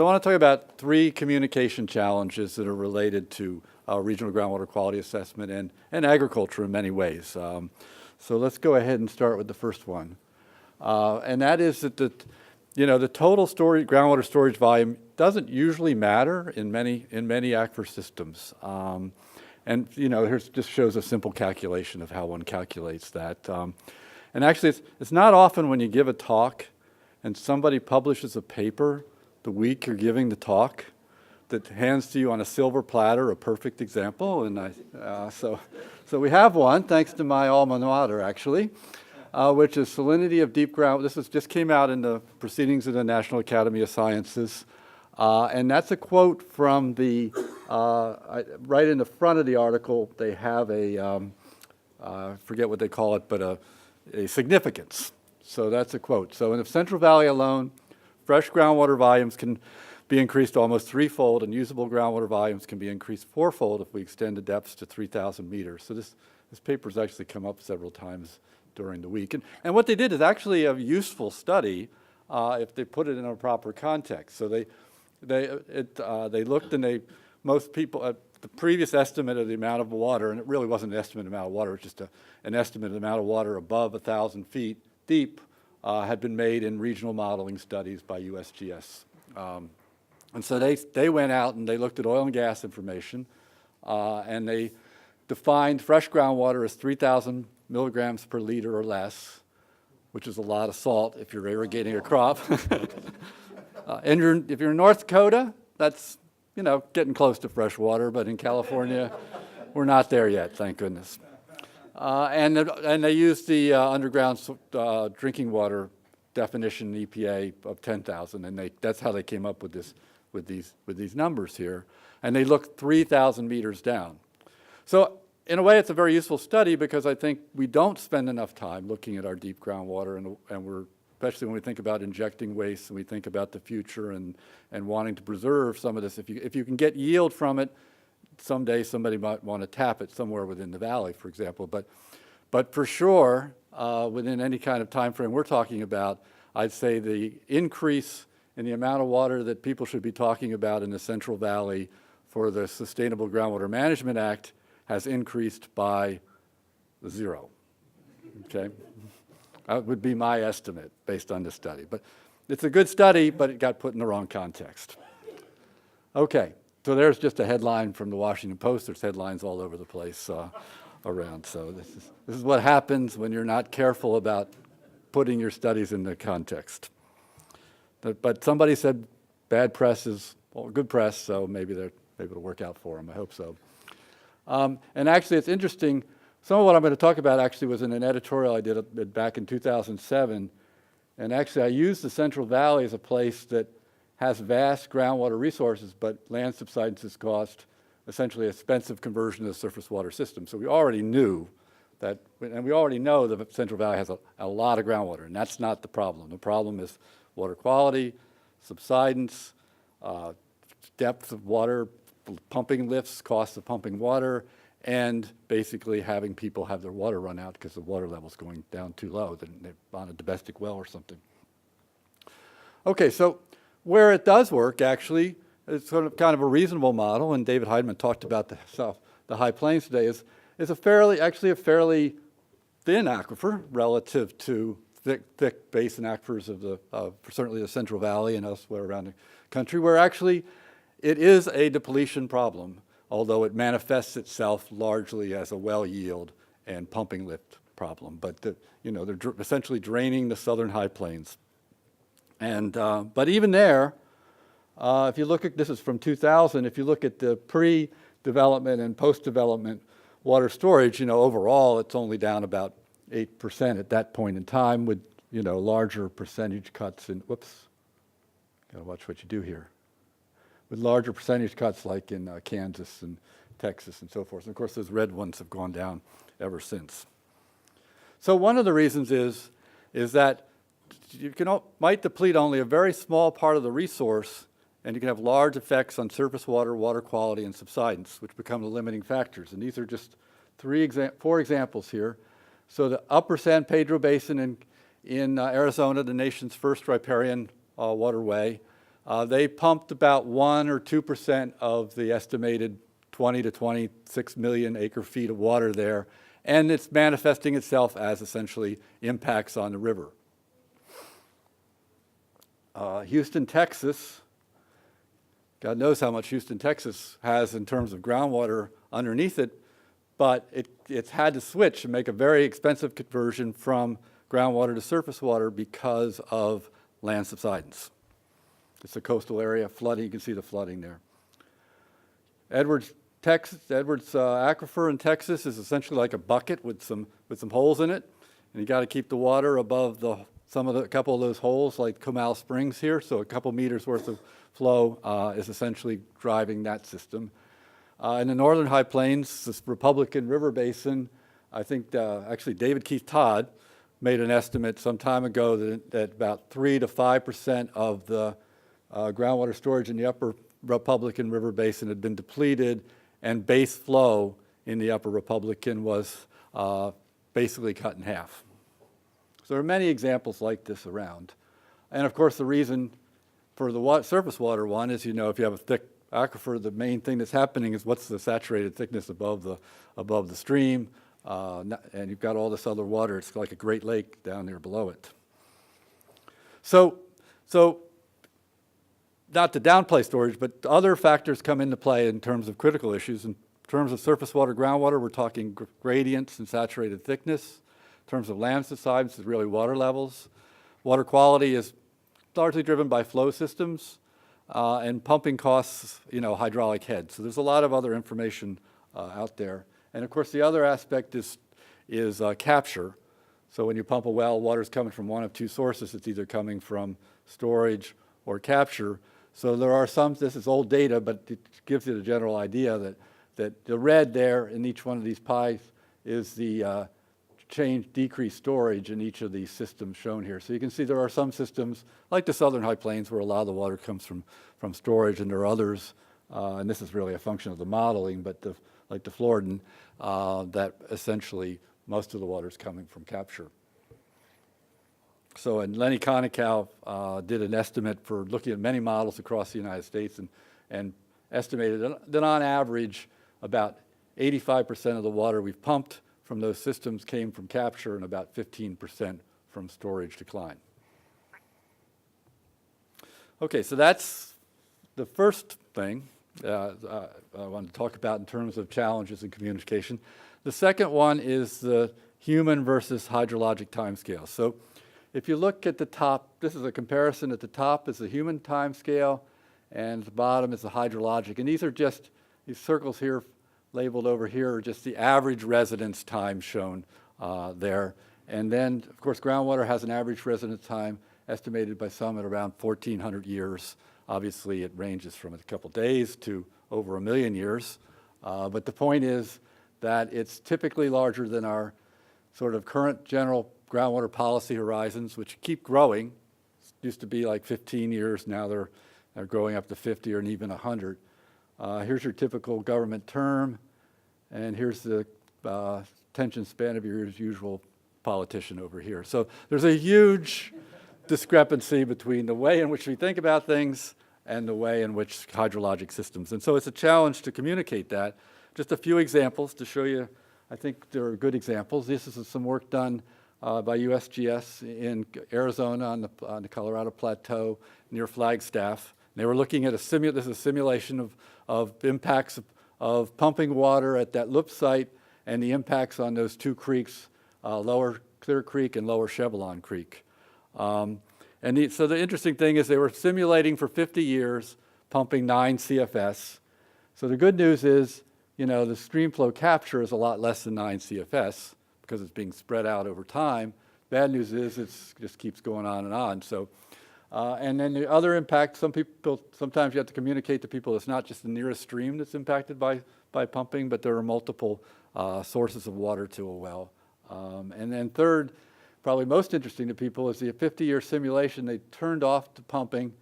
So I want to talk about 3 communication challenges that are related to regional groundwater quality assessment and agriculture in many ways. So let's go ahead and start with the first one. And that is that the total groundwater storage volume doesn't usually matter in many aquifer systems. And here just shows a simple calculation of how one calculates that. And actually, it's not often when you give a talk and somebody publishes a paper the week you're giving the talk that hands to you on a silver platter a perfect example. And so we have one, thanks to my alma mater, actually, which is salinity of deep ground. This just came out in the Proceedings of the National Academy of Sciences. And that's a quote from the, right in the front of the article, they have I forget what they call it, but a significance. So that's a quote. So in the Central Valley alone, fresh groundwater volumes can be increased almost 3-fold, and usable groundwater volumes can be increased 4-fold if we extend the depths to 3,000 meters. So this paper's actually come up several times during the week. And what they did is actually a useful study if they put it in a proper context. So they looked, and most people, the previous estimate of the amount of water, and it really wasn't an estimate of the amount of water, it was just an estimate of the amount of water above 1,000 feet deep, had been made in regional modeling studies by USGS. And so they went out and they looked at oil and gas information, and they defined fresh groundwater as 3,000 milligrams per liter or less, which is a lot of salt if you're irrigating a crop. And if you're in North Dakota, that's getting close to fresh water, but in California, we're not there yet, thank goodness. And they used the underground drinking water definition EPA of 10,000, and that's how they came up with these numbers here. And they looked 3,000 meters down. So in a way, it's a very useful study because I think we don't spend enough time looking at our deep groundwater, and we're, especially when we think about injecting waste and we think about the future and wanting to preserve some of this. If you can get yield from it, someday somebody might want to tap it somewhere within the valley, for example. But for sure, within any kind of time frame we're talking about, I'd say the increase in the amount of water that people should be talking about in the Central Valley for the Sustainable Groundwater Management Act has increased by 0. Okay? That would be my estimate based on this study. But it's a good study, but it got put in the wrong context. Okay, so there's just a headline from the Washington Post. There's headlines all over the place around. So this is what happens when you're not careful about putting your studies in the context. But somebody said bad press is good press, so maybe it'll work out for them. I hope so. And actually, it's interesting. Some of what I'm going to talk about actually was in an editorial I did back in 2007. And actually, I used the Central Valley as a place that has vast groundwater resources, but land subsidence has cost essentially an expensive conversion of the surface water system. So we already knew that, and we already know the Central Valley has a lot of groundwater, and that's not the problem. The problem is water quality, subsidence, depth of water, pumping lifts, cost of pumping water, and basically having people have their water run out because the water level's going down too low, they're on a domestic well or something. Okay, so where it does work, actually, it's sort of kind of a reasonable model, and David Heidemann talked about the High Plains today, is a fairly thin aquifer relative to thick basin aquifers of certainly the Central Valley and elsewhere around the country, where actually it is a depletion problem, although it manifests itself largely as a well yield and pumping lift problem. But they're essentially draining the southern high plains. And but even there, if you look at, this is from 2000, if you look at the pre-development and post-development water storage, overall it's only down about 8% at that point in time, with larger percentage cuts in, whoops, gotta watch what you do here, with larger percentage cuts like in Kansas and Texas and so forth. And of course, those red ones have gone down ever since. So one of the reasons is that you might deplete only a very small part of the resource, and you can have large effects on surface water, water quality, and subsidence, which become the limiting factors. And these are just 4 examples here. So the upper San Pedro Basin in Arizona, the nation's first riparian waterway, They pumped about 1 or 2% of the estimated 20 to 26 million acre feet of water there, and it's manifesting itself as essentially impacts on the river. Houston, Texas, God knows how much Houston, Texas has in terms of groundwater underneath it, but it's had to switch and make a very expensive conversion from groundwater to surface water because of land subsidence. It's a coastal area, flooding, you can see the flooding there. Edwards aquifer in Texas is essentially like a bucket with some holes in it, and you got to keep the water above a couple of those holes, like Comal Springs here, so a couple meters worth of flow is essentially driving that system. In the northern high plains, this Republican River Basin, I think actually David Keith Todd made an estimate some time ago that about 3 to 5% of the groundwater storage in the upper Republican River Basin had been depleted, and base flow in the upper Republican was basically cut in half. So there are many examples like this around. And of course, the reason for the surface water one is, if you have a thick aquifer, the main thing that's happening is what's the saturated thickness above the stream, and you've got all this other water. It's like a Great Lake down there below it. So not to downplay storage, but other factors come into play in terms of critical issues. In terms of surface water, groundwater, we're talking gradients and saturated thickness. In terms of land subsidence, it's really water levels. Water quality is largely driven by flow systems, and pumping costs, hydraulic heads. So there's a lot of other information out there. And of course, the other aspect is capture. So when you pump a well, water's coming from one of two sources. It's either coming from storage or capture. So there are some, this is old data, but it gives you the general idea that the red there in each one of these pies is the decreased storage in each of these systems shown here. So you can see there are some systems, like the southern high plains, where a lot of the water comes from storage, and there are others, and this is really a function of the modeling, but like the Floridan, that essentially most of the water is coming from capture. So, and Lenny Konikow did an estimate for looking at many models across the United States and estimated that on average about 85% of the water we've pumped from those systems came from capture and about 15% from storage decline. Okay, so that's the first thing I want to talk about in terms of challenges in communication. The second one is the human versus hydrologic timescale. So if you look at the top, this is a comparison. At the top is the human timescale, and at the bottom is the hydrologic. And these are just, these circles here labeled over here are just the average residence time shown there. And then, of course, groundwater has an average residence time estimated by some at around 1,400 years. Obviously, it ranges from a couple days to over 1 million years. But the point is that it's typically larger than our sort of current general groundwater policy horizons, which keep growing. It used to be like 15 years. Now they're growing up to 50 or even 100. Here's your typical government term, and here's the attention span of your usual politician over here. So there's a huge discrepancy between the way in which we think about things and the way in which hydrologic systems. And so it's a challenge to communicate that. Just a few examples to show you. I think there are good examples. This is some work done by USGS in Arizona on the Colorado Plateau near Flagstaff. They were looking at this is a simulation of impacts of pumping water at that loop site and the impacts on those two creeks, Lower Clear Creek and Lower Chevelon Creek. So the interesting thing is they were simulating for 50 years, pumping 9 CFS. So the good news is, the stream flow capture is a lot less than 9 CFS because it's being spread out over time. Bad news is it just keeps going on and on. So. And then the other impact, sometimes you have to communicate to people it's not just the nearest stream that's impacted by pumping, but there are multiple sources of water to a well. And then third, probably most interesting to people, is the 50-year simulation. They turned off the pumping,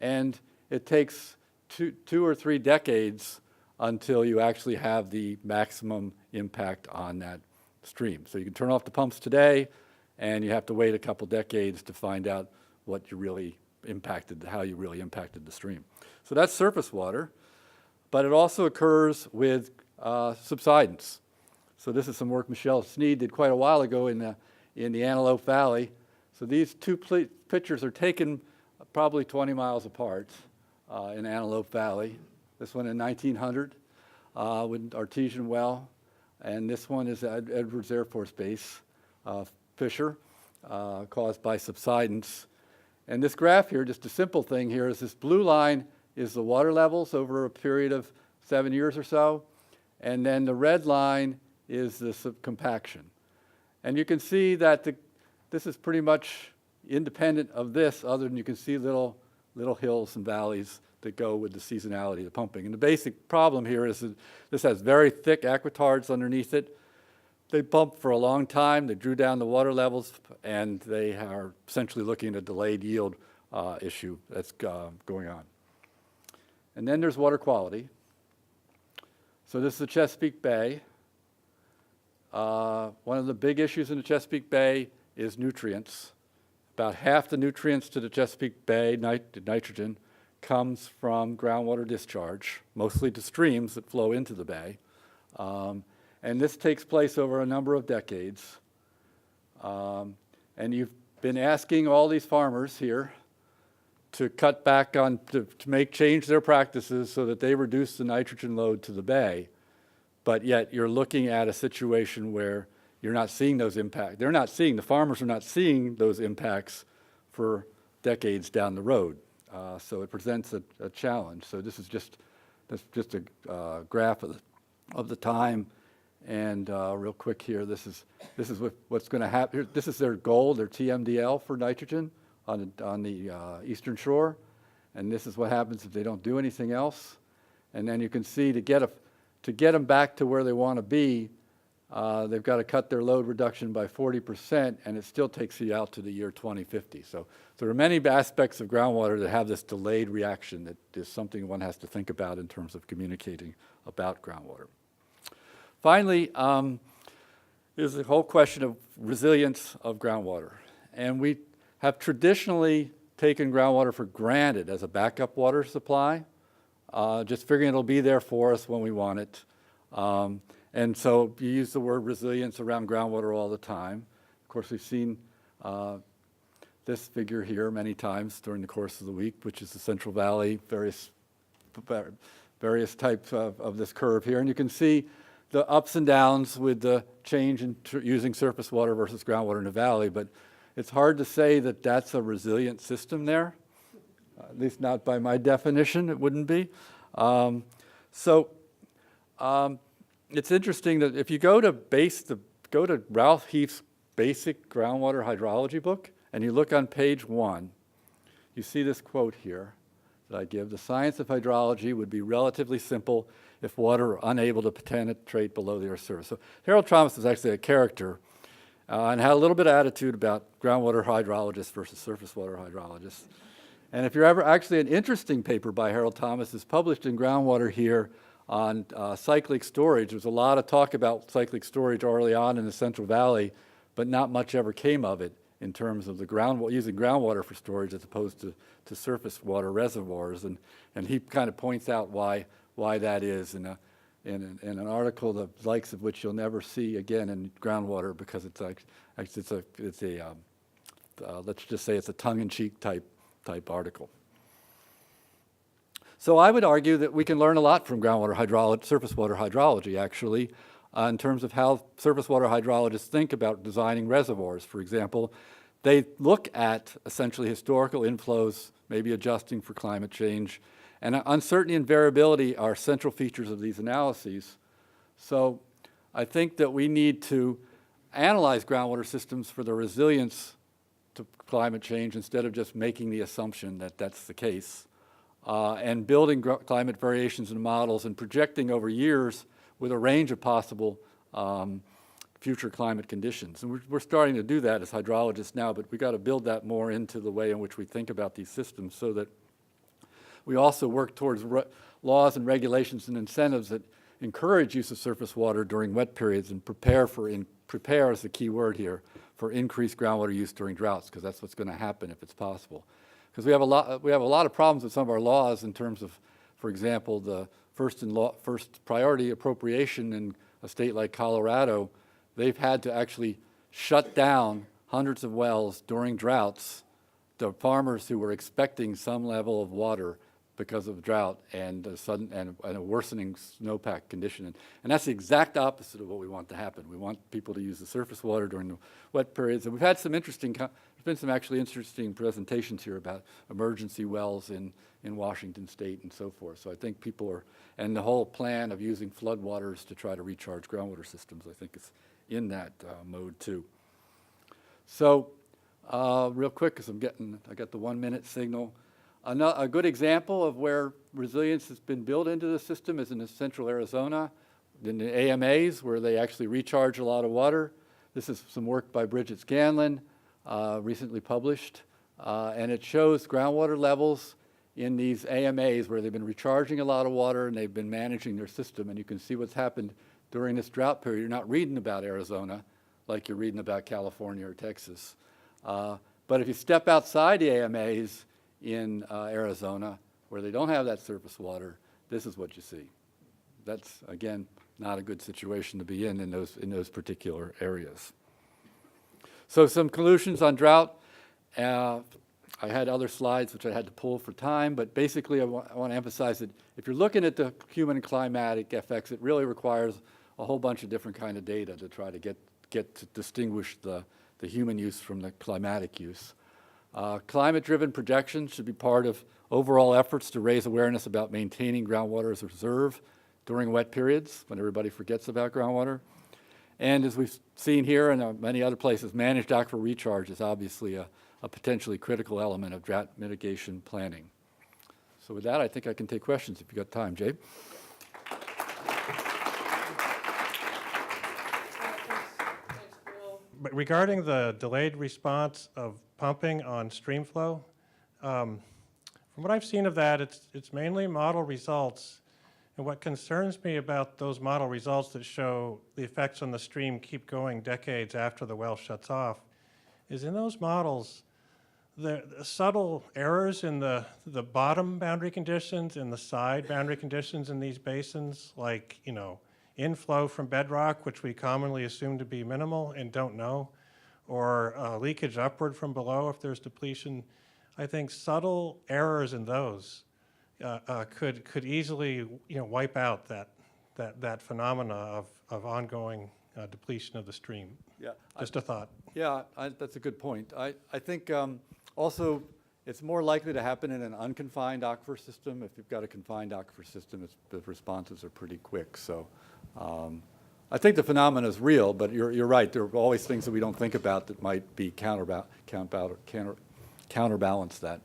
and it takes two or 3 decades until you actually have the maximum impact on that stream. So you can turn off the pumps today, and you have to wait a couple decades to find out what you're really impacted, how you really impacted the stream. So that's surface water, but it also occurs with subsidence. So this is some work Michelle Sneed did quite a while ago in the Antelope Valley. So these two pictures are taken probably 20 miles apart in Antelope Valley. This one in 1900 with artesian well, and this one is at Edwards Air Force Base, fissure caused by subsidence. And this graph here, just a simple thing here, is this blue line is the water levels over a period of 7 years or so, and then the red line is the compaction. And you can see that this is pretty much independent of this, other than you can see little hills and valleys that go with the seasonality of the pumping. And the basic problem here is that this has very thick aquatards underneath it. They pumped for a long time, they drew down the water levels, and they are essentially looking at a delayed yield issue that's going on. And then there's water quality. So this is the Chesapeake Bay. One of the big issues in the Chesapeake Bay is nutrients. About half the nutrients to the Chesapeake Bay, nitrogen, comes from groundwater discharge, mostly to streams that flow into the bay. And this takes place over a number of decades. And you've been asking all these farmers here to cut back on, to change their practices so that they reduce the nitrogen load to the bay. But yet you're looking at a situation where you're not seeing those impacts. The farmers are not seeing those impacts for decades down the road. So it presents a challenge. So this is just a graph of the time. And real quick here, this is what's going to happen. This is their goal, their TMDL for nitrogen on the eastern shore. And this is what happens if they don't do anything else. And then you can see to get them back to where they want to be, they've got to cut their load reduction by 40%, and it still takes you out to the year 2050. So there are many aspects of groundwater that have this delayed reaction that is something one has to think about in terms of communicating about groundwater. Finally, is the whole question of resilience of groundwater. And we have traditionally taken groundwater for granted as a backup water supply, just figuring it'll be there for us when we want it. And so you use the word resilience around groundwater all the time. Of course, we've seen this figure here many times during the course of the week, which is the Central Valley, various types of this curve here. And you can see the ups and downs with the change in using surface water versus groundwater in the valley, but it's hard to say that that's a resilient system there, at least not by my definition, it wouldn't be. It's interesting that if you go to Ralph Heath's basic groundwater hydrology book, and you look on page 1, you see this quote here that I give: "The science of hydrology would be relatively simple if water were unable to penetrate below the Earth's surface." So Harold Thomas is actually a character and had a little bit of attitude about groundwater hydrologists versus surface water hydrologists. And if you're ever, actually an interesting paper by Harold Thomas is published in Groundwater here on cyclic storage. There's a lot of talk about cyclic storage early on in the Central Valley, but not much ever came of it in terms of the using groundwater for storage as opposed to surface water reservoirs. And he kind of points out why that is in an article the likes of which you'll never see again in groundwater, because it's let's just say it's a tongue-in-cheek type article. So I would argue that we can learn a lot from groundwater hydrology, surface water hydrology, actually, in terms of how surface water hydrologists think about designing reservoirs. For example, they look at essentially historical inflows, maybe adjusting for climate change, and uncertainty and variability are central features of these analyses. So I think that we need to analyze groundwater systems for their resilience to climate change instead of just making the assumption that that's the case. And building climate variations in models and projecting over years with a range of possible future climate conditions. And we're starting to do that as hydrologists now, but we've got to build that more into the way in which we think about these systems, so that we also work towards laws and regulations and incentives that encourage use of surface water during wet periods and prepare is the key word here, for increased groundwater use during droughts, because that's what's going to happen if it's possible. because we have a lot of problems with some of our laws in terms of, for example, the first priority appropriation in a state like Colorado. They've had to actually shut down hundreds of wells during droughts. The farmers who were expecting some level of water because of drought and a sudden and a worsening snowpack condition. And that's the exact opposite of what we want to happen. We want people to use the surface water during the wet periods. And we've had some there's been some actually interesting presentations here about emergency wells in Washington State and so forth. So I think people are, and the whole plan of using floodwaters to try to recharge groundwater systems, I think is in that mode too. So real quick, because I got the 1 minute signal. A good example of where resilience has been built into the system is in central Arizona, in the AMAs, where they actually recharge a lot of water. This is some work by Bridget Scanlon, recently published, and it shows groundwater levels in these AMAs where they've been recharging a lot of water and they've been managing their system, and you can see what's happened during this drought period. You're not reading about Arizona like you're reading about California or Texas. But if you step outside the AMAs in Arizona, where they don't have that surface water, this is what you see. That's, again, not a good situation to be in those particular areas. So some conclusions on drought. I had other slides which I had to pull for time, but basically I want to emphasize that if you're looking at the human and climatic effects, it really requires a whole bunch of different kind of data to try to get to distinguish the human use from the climatic use. Climate-driven projections should be part of overall efforts to raise awareness about maintaining groundwater as a reserve during wet periods when everybody forgets about groundwater. And as we've seen here and many other places, managed aquifer recharge is obviously a potentially critical element of drought mitigation planning. So with that, I think I can take questions if you've got time, Jay. But regarding the delayed response of pumping on stream flow, from what I've seen of that, it's mainly model results. And what concerns me about those model results that show the effects on the stream keep going decades after the well shuts off is in those models, the subtle errors in the bottom boundary conditions and the side boundary conditions in these basins, like, inflow from bedrock, which we commonly assume to be minimal and don't know, or leakage upward from below if there's depletion. I think subtle errors in those could easily wipe out that phenomena of ongoing depletion of the stream. Yeah, Just a thought. Yeah, that's a good point. I think also it's more likely to happen in an unconfined aquifer system. If you've got a confined aquifer system, the responses are pretty quick. So I think the phenomena is real, but you're right. There are always things that we don't think about that might be counterbalance that.